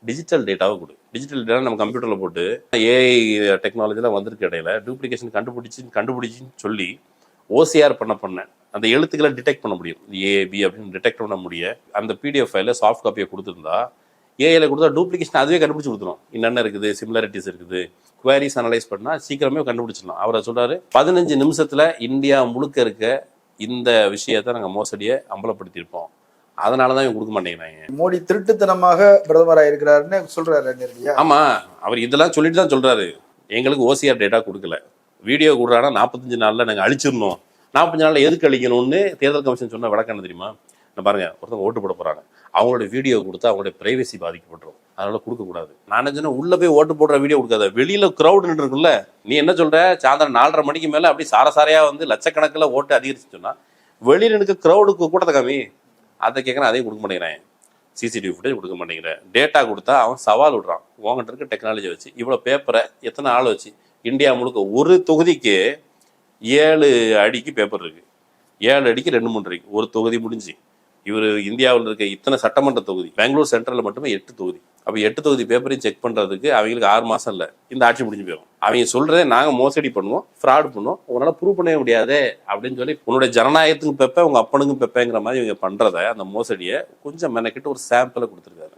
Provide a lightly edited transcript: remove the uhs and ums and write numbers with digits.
Digital டேட்டாவை கொடு. Digital data நம்ம கம்ப்யூட்டரில் போட்டு ஏஐ டெக்னாலஜிலாம் வந்திருக்க இடையில டூப்ளிகேஷன் கண்டுபிடிச்சின்னு சொல்லி ஓசிஆர் பண்ண அந்த எழுத்துக்களை டிடெக்ட் பண்ண முடியும். ஏபி அப்படின்னு டிடெக்ட் பண்ண முடியும். அந்த பிடிஎஃப் ஃபைலில் சாஃப்ட் காப்பியை கொடுத்துருந்தா ஏஐல கொடுத்தா டூப்ளிகேஷன் அதுவே கண்டுபிடிச்சி கொடுத்துரும். என்னென்ன இருக்குது, சிமிலாரிட்டிஸ் இருக்குது, குவாரிஸ் அனலைஸ் பண்ணால் சீக்கிரமே கண்டுபிடிச்சிடலாம். அவரை சொல்றாரு 15 நிமிஷத்தில் இந்தியா முழுக்க இருக்க இந்த விஷயத்தை நாங்கள் மோசடியை அம்பலப்படுத்தியிருப்போம், அதனால தான் இவங்க கொடுக்க மாட்டேங்கிறாங்க. மோடி திருட்டுத்தனமாக பிரதமராக இருக்கிறாருன்னு சொல்றாரு. ஆமா, அவர் இதெல்லாம் சொல்லிட்டு தான் சொல்றாரு. எங்களுக்கு ஓசிஆர் டேட்டா கொடுக்கல, வீடியோ கொடுறானா 45 நாள்ல நாங்கள் அழிச்சிடணும். 45 நாள்ல எதுக்கு அழிக்கணும்னு தேர்தல் கமிஷன் சொன்ன விளக்கம் என்ன தெரியுமா? பாருங்க, ஒருத்தவங்க ஓட்டு போட போறாங்க, அவங்களோட வீடியோ கொடுத்தா அவங்களுடைய பிரைவசி பாதிக்கப்பட்டுரும், அதனால கொடுக்கக்கூடாது. நான் என்ன உள்ள போய் ஓட்டு போடுற வீடியோ கொடுக்காத, வெளியில கிரௌட் இருக்குல்ல, நீ என்ன சொல்ற, சாயந்தரம் 4:30 மணிக்கு மேல அப்படி சாரசாரையா வந்து லட்சக்கணக்கில் ஓட்டு அதிகரிச்சு சொன்னா வெளியில எனக்கு கிரௌடுக்கு கூட்டத்தை காமி, அதை கேட்கறேன், அதையும் கொடுக்க மாட்டேங்கிறேன். சிசிடிவி ஃபுட்டேஜ் கொடுக்க மாட்டேங்கிறேன். டேட்டா கொடுத்தா அவன் சவால் விடுறான். உங்ககிட்ட இருக்க டெக்னாலஜி வச்சு இவ்வளோ பேப்பரை எத்தனை ஆள் வச்சு இந்தியா முழுக்க ஒரு தொகுதிக்கு 7 அடிக்கு பேப்பர் இருக்கு, 7 அடிக்கு 2-3 இருக்கு, ஒரு தொகுதி முடிஞ்சு. இவர் இந்தியாவில் இருக்க இத்தனை சட்டமன்ற தொகுதி, பெங்களூர் சென்ட்ரலில் மட்டுமே 8 தொகுதி. அப்போ 8 தொகுதி பேப்பரையும் செக் பண்ணுறதுக்கு அவங்களுக்கு 6 மாதம் இல்லை, இந்த ஆட்சி முடிஞ்சு போயிடும். அவங்க சொல்கிறதே நாங்கள் மோசடி பண்ணுவோம், ஃப்ராட் பண்ணுவோம், உங்களால் ப்ரூவ் பண்ணவே முடியாது அப்படின்னு சொல்லி உன்னுடைய ஜனநாயகத்துக்கும் பெப்ப உங்கள் அப்பனுக்கும் பெப்பேங்கிற மாதிரி இவங்க பண்ணுறத, அந்த மோசடியை கொஞ்சம் மெனக்கிட்டு ஒரு சாம்பிளை கொடுத்துருக்காரு.